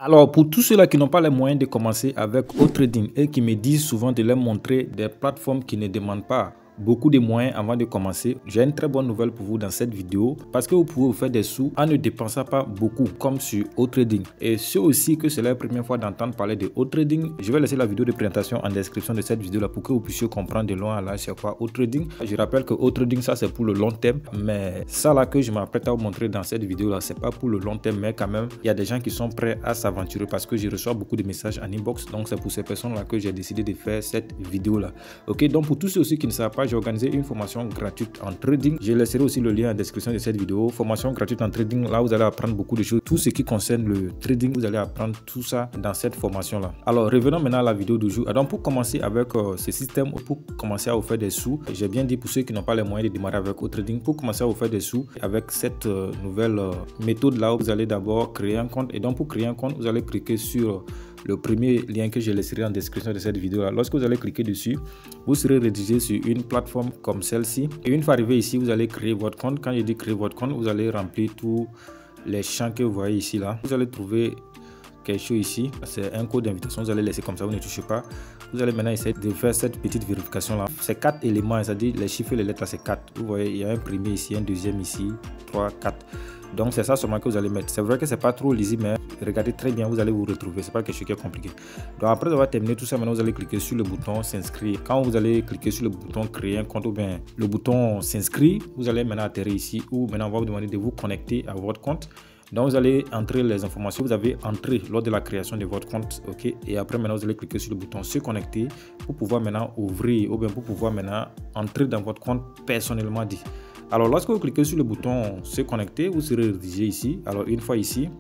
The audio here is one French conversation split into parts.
Alors, pour tous ceux-là qui n'ont pas les moyens de commencer avec OTrading et qui me disent souvent de leur montrer des plateformes qui ne demandent pas beaucoup de moyens avant de commencer, j'ai une très bonne nouvelle pour vous dans cette vidéo parce que vous pouvez vous faire des sous en ne dépensant pas beaucoup comme sur OTrading. Et ceux aussi que c'est la première fois d'entendre parler de OTrading, je vais laisser la vidéo de présentation en description de cette vidéo là pour que vous puissiez comprendre de loin à large c'est quoi OTrading. Je rappelle que OTrading ça c'est pour le long terme, mais ça là que je m'apprête à vous montrer dans cette vidéo là c'est pas pour le long terme, mais quand même il y a des gens qui sont prêts à s'aventurer parce que je reçois beaucoup de messages en inbox, donc c'est pour ces personnes là que j'ai décidé de faire cette vidéo là. Ok, donc pour tous ceux aussi qui ne savent pas, j'ai organisé une formation gratuite en trading. Je laisserai aussi le lien en description de cette vidéo. Formation gratuite en trading, là vous allez apprendre beaucoup de choses. Tout ce qui concerne le trading, vous allez apprendre tout ça dans cette formation là. Alors revenons maintenant à la vidéo du jour. Donc pour commencer avec ce système, pour commencer à vous faire des sous, j'ai bien dit pour ceux qui n'ont pas les moyens de démarrer avec trading, pour commencer à vous faire des sous avec cette nouvelle méthode là, vous allez d'abord créer un compte. Et donc pour créer un compte, vous allez cliquer sur le premier lien que je laisserai en description de cette vidéo là. Lorsque vous allez cliquer dessus, vous serez redirigé sur une plateforme comme celle-ci. Et une fois arrivé ici, vous allez créer votre compte. Quand je dis créer votre compte, vous allez remplir tous les champs que vous voyez ici là. Vous allez trouver quelque chose ici, c'est un code d'invitation, vous allez laisser comme ça, vous ne touchez pas. Vous allez maintenant essayer de faire cette petite vérification là. C'est 4 éléments, c'est-à-dire les chiffres et les lettres là, c'est 4. Vous voyez, il y a un premier ici, un deuxième ici, 3, 4. Donc c'est ça seulement que vous allez mettre. C'est vrai que c'est pas trop lisible, mais regardez très bien, vous allez vous retrouver. C'est pas quelque chose qui est compliqué. Donc après avoir terminé tout ça, maintenant vous allez cliquer sur le bouton s'inscrire. Quand vous allez cliquer sur le bouton créer un compte ou bien le bouton s'inscrire, vous allez maintenant atterrir ici où maintenant on va vous demander de vous connecter à votre compte. Donc vous allez entrer les informations que vous avez entrées lors de la création de votre compte, ok. Et après maintenant vous allez cliquer sur le bouton se connecter pour pouvoir maintenant ouvrir ou bien pour pouvoir maintenant entrer dans votre compte personnellement dit. Alors lorsque vous cliquez sur le bouton se connecter, vous serez redirigé ici. Alors une fois ici,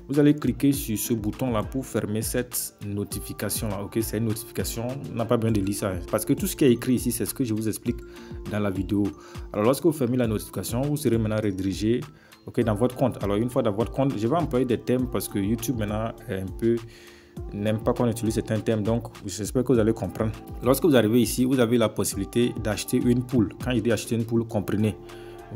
vous allez cliquer sur ce bouton là pour fermer cette notification là, ok. C'est une notification, on n'a pas besoin de lire ça parce que tout ce qui est écrit ici c'est ce que je vous explique dans la vidéo. Alors lorsque vous fermez la notification, vous serez maintenant redirigé, ok, dans votre compte. Alors une fois dans votre compte, je vais employer des termes parce que YouTube maintenant est un peu n'aime pas qu'on utilise certains termes, donc j'espère que vous allez comprendre. Lorsque vous arrivez ici, vous avez la possibilité d'acheter une poule. Quand je dis acheter une poule, comprenez.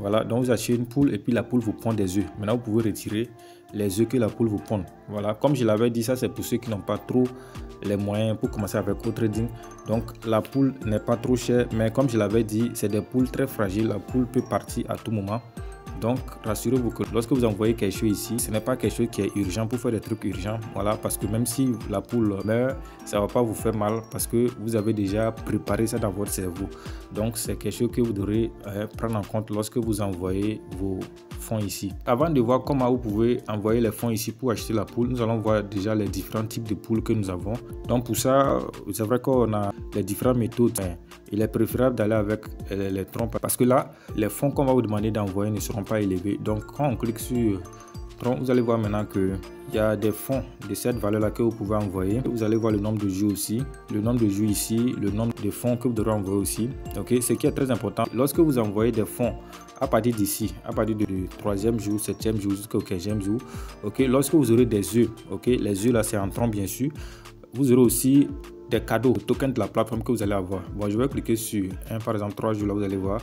Voilà, donc vous achetez une poule et puis la poule vous pond des œufs. Maintenant, vous pouvez retirer les œufs que la poule vous pond. Voilà, comme je l'avais dit, ça c'est pour ceux qui n'ont pas trop les moyens pour commencer avec OTrading. Donc la poule n'est pas trop chère, mais comme je l'avais dit, c'est des poules très fragiles. La poule peut partir à tout moment. Donc rassurez-vous que lorsque vous envoyez quelque chose ici, ce n'est pas quelque chose qui est urgent pour faire des trucs urgents. Voilà, parce que même si la poule meurt, ça ne va pas vous faire mal parce que vous avez déjà préparé ça dans votre cerveau. Donc c'est quelque chose que vous devrez prendre en compte lorsque vous envoyez vos fonds ici. Avant de voir comment vous pouvez envoyer les fonds ici pour acheter la poule, nous allons voir déjà les différents types de poules que nous avons. Donc pour ça, c'est vrai qu'on a les différentes méthodes. Il est préférable d'aller avec les trompes parce que là, les fonds qu'on va vous demander d'envoyer ne seront pas élevés. Donc quand on clique sur trompe, vous allez voir maintenant qu'il y a des fonds de cette valeur là que vous pouvez envoyer. Vous allez voir le nombre de jours aussi, le nombre de jours ici, le nombre de fonds que vous devrez envoyer aussi. Ok, ce qui est très important, lorsque vous envoyez des fonds à partir d'ici, à partir du 3e jour, 7e jour jusqu'au 15e jour, ok, lorsque vous aurez des œufs, ok, les œufs là c'est en trompe bien sûr, vous aurez aussi des cadeaux, tokens de la plateforme que vous allez avoir. Bon, je vais cliquer sur un, par exemple 3 jours là, vous allez voir.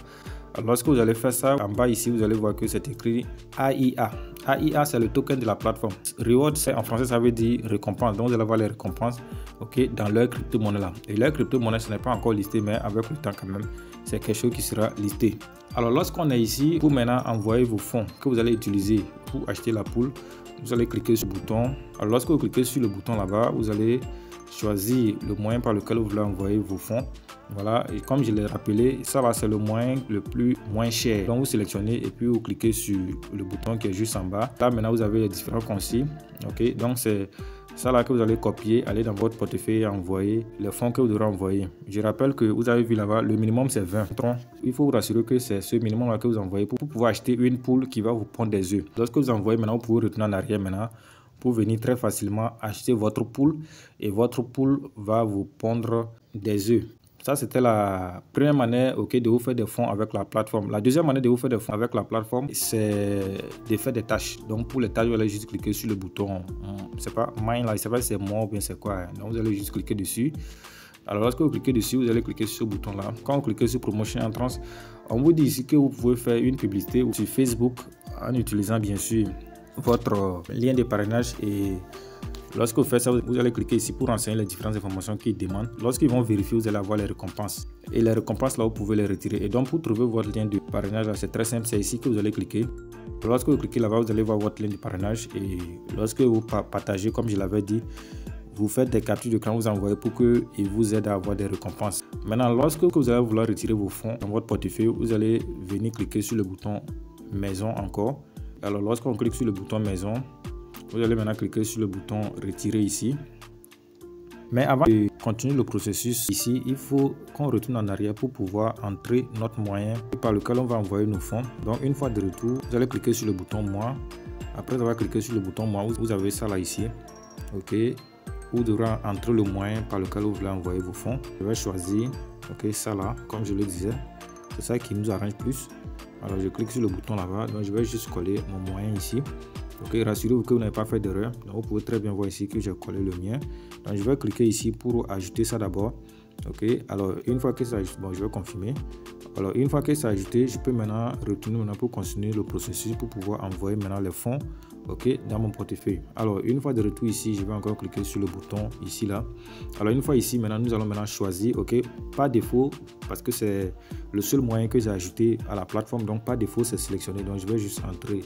Alors, lorsque vous allez faire ça, en bas ici, vous allez voir que c'est écrit AIA. AIA, c'est le token de la plateforme. Reward, c'est en français, ça veut dire récompense. Donc, vous allez voir les récompenses, ok, dans leur crypto-monnaie là. Et leur crypto-monnaie, ce n'est pas encore listé, mais avec le temps quand même, c'est quelque chose qui sera listé. Alors, lorsqu'on est ici, pour maintenant envoyer vos fonds que vous allez utiliser pour acheter la poule, vous allez cliquer sur le bouton. Alors, lorsque vous cliquez sur le bouton là-bas, vous allez choisir le moyen par lequel vous voulez envoyer vos fonds. Voilà, et comme je l'ai rappelé, ça va c'est le moyen le plus moins cher. Donc vous sélectionnez et puis vous cliquez sur le bouton qui est juste en bas. Là maintenant vous avez les différents conseils. Ok, donc c'est ça là que vous allez copier, aller dans votre portefeuille et envoyer les fonds que vous devrez envoyer. Je rappelle que vous avez vu là-bas, le minimum c'est 20 troncs. Il faut vous rassurer que c'est ce minimum là que vous envoyez pour pouvoir acheter une poule qui va vous pondre des œufs. Lorsque vous envoyez maintenant, vous pouvez retourner en arrière maintenant pour venir très facilement acheter votre poule et votre poule va vous pondre des œufs. Ça, c'était la première manière, ok, de vous faire des fonds avec la plateforme. La deuxième manière de vous faire des fonds avec la plateforme, c'est de faire des tâches. Donc, pour les tâches, vous allez juste cliquer sur le bouton, c'est pas mine là, je sais pas si c'est moi ou bien c'est quoi. Donc, vous allez juste cliquer dessus. Alors, lorsque vous cliquez dessus, vous allez cliquer sur ce bouton là. Quand vous cliquez sur Promotion Entrance, on vous dit ici que vous pouvez faire une publicité sur Facebook en utilisant bien sûr votre lien de parrainage et Lorsque vous faites ça, vous allez cliquer ici pour renseigner les différentes informations qu'ils demandent. Lorsqu'ils vont vérifier, vous allez avoir les récompenses. Et les récompenses, là, vous pouvez les retirer. Et donc, pour trouver votre lien de parrainage, c'est très simple. C'est ici que vous allez cliquer. Lorsque vous cliquez là-bas, vous allez voir votre lien de parrainage. Et lorsque vous partagez, comme je l'avais dit, vous faites des captures d'écran, vous envoyez pour qu'ils vous aident à avoir des récompenses. Maintenant, lorsque vous allez vouloir retirer vos fonds dans votre portefeuille, vous allez venir cliquer sur le bouton maison encore. Alors, lorsqu'on clique sur le bouton maison, vous allez maintenant cliquer sur le bouton retirer ici. Mais avant de continuer le processus ici, il faut qu'on retourne en arrière pour pouvoir entrer notre moyen par lequel on va envoyer nos fonds. Donc, une fois de retour, vous allez cliquer sur le bouton moi. Après avoir cliqué sur le bouton moi, vous avez ça là ici. OK. Vous devrez entrer le moyen par lequel vous voulez envoyer vos fonds. Je vais choisir ça là, comme je le disais. C'est ça qui nous arrange plus. Alors je clique sur le bouton là-bas. Donc je vais juste coller mon moyen ici. Rassurez-vous que vous n'avez pas fait d'erreur. Donc vous pouvez très bien voir ici que j'ai collé le mien. Donc je vais cliquer ici pour ajouter ça d'abord. Alors une fois que ça ajoute, je vais confirmer. Alors une fois que c'est ajouté, je peux maintenant retourner pour continuer le processus pour pouvoir envoyer maintenant les fonds dans mon portefeuille. Alors une fois de retour ici, je vais encore cliquer sur le bouton ici là. Alors une fois ici, maintenant nous allons maintenant choisir par défaut, parce que c'est le seul moyen que j'ai ajouté à la plateforme, donc par défaut c'est sélectionné. Donc je vais juste entrer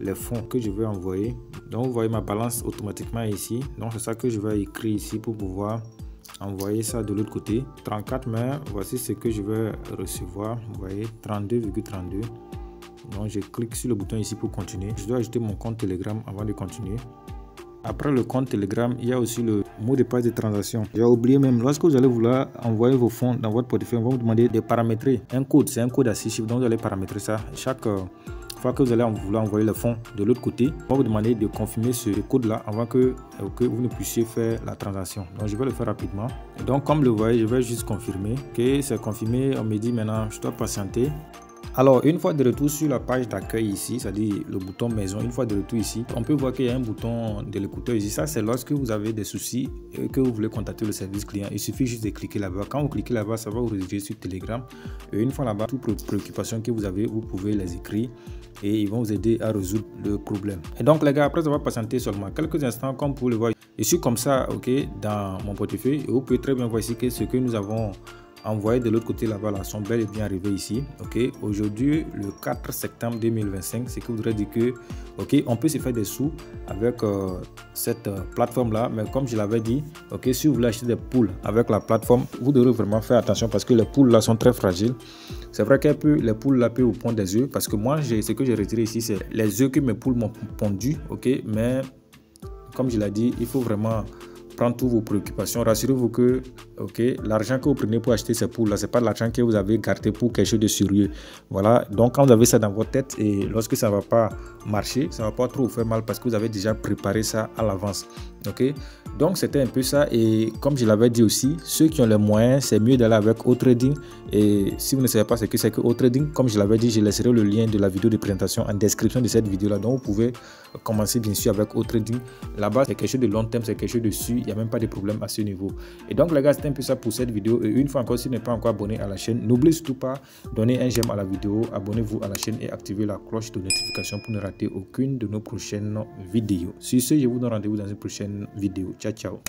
les fonds que je veux envoyer. Donc vous voyez ma balance automatiquement ici. Donc c'est ça que je vais écrire ici pour pouvoir envoyer ça de l'autre côté. 34 mai, voici ce que je vais recevoir. Vous voyez 32,32. Donc je clique sur le bouton ici pour continuer. Je dois ajouter mon compte Telegram avant de continuer. Après le compte Telegram, il y a aussi le mot de passe de transaction. J'ai oublié même, lorsque vous allez vouloir envoyer vos fonds dans votre portefeuille, on va vous demander de paramétrer un code. C'est un code à 6 chiffres, donc vous allez paramétrer ça. Chaque fois que vous allez vouloir envoyer le fonds de l'autre côté, on va vous demander de confirmer ce code là avant que vous ne puissiez faire la transaction. Donc je vais le faire rapidement. Et donc comme vous le voyez, je vais juste confirmer que c'est confirmé. On me dit maintenant je dois patienter. Alors une fois de retour sur la page d'accueil ici, c'est-à-dire le bouton maison, une fois de retour ici, on peut voir qu'il y a un bouton de l'écouteur ici. Ça c'est lorsque vous avez des soucis et que vous voulez contacter le service client. Il suffit juste de cliquer là-bas. Quand vous cliquez là-bas, ça va vous rediriger sur Telegram. Et une fois là-bas, toutes préoccupations que vous avez, vous pouvez les écrire et ils vont vous aider à résoudre le problème. Et donc les gars, après avoir patienté seulement quelques instants, comme vous pouvez le voir, je suis comme ça dans mon portefeuille et vous pouvez très bien voir ici que ce que nous avons envoyés de l'autre côté là-bas là, sont bel et bien arrivés ici. Aujourd'hui le 4 septembre 2025, ce qui voudrait dire que on peut se faire des sous avec cette plateforme là, mais comme je l'avais dit, si vous voulez acheter des poules avec la plateforme, vous devrez vraiment faire attention parce que les poules là sont très fragiles. C'est vrai que les poules là peuvent vous pondre des œufs, parce que moi ce que j'ai retiré ici c'est les œufs que mes poules m'ont pondu, mais comme je l'ai dit, il faut vraiment prendre toutes vos préoccupations. Rassurez-vous que l'argent que vous prenez pour acheter ces poules là, c'est pas l'argent que vous avez gardé pour quelque chose de sérieux. Voilà, donc quand vous avez ça dans votre tête et lorsque ça va pas marcher, ça va pas trop vous faire mal parce que vous avez déjà préparé ça à l'avance. Donc c'était un peu ça. Et comme je l'avais dit aussi, ceux qui ont les moyens, c'est mieux d'aller avec OTrading. Et si vous ne savez pas ce que c'est que OTrading, comme je l'avais dit, je laisserai le lien de la vidéo de présentation en description de cette vidéo là. Donc vous pouvez commencer bien sûr avec OTrading. Là-bas c'est quelque chose de long terme, c'est quelque chose de sûr, il n'y a même pas de problème à ce niveau. Et donc les gars, c'était un peu ça pour cette vidéo. Et une fois encore, si vous n'êtes pas encore abonné à la chaîne, n'oubliez surtout pas de donner un j'aime à la vidéo, abonnez-vous à la chaîne et activez la cloche de notification pour ne rater aucune de nos prochaines vidéos. Sur ce, je vous donne rendez-vous dans une prochaine vidéo. Ciao, ciao.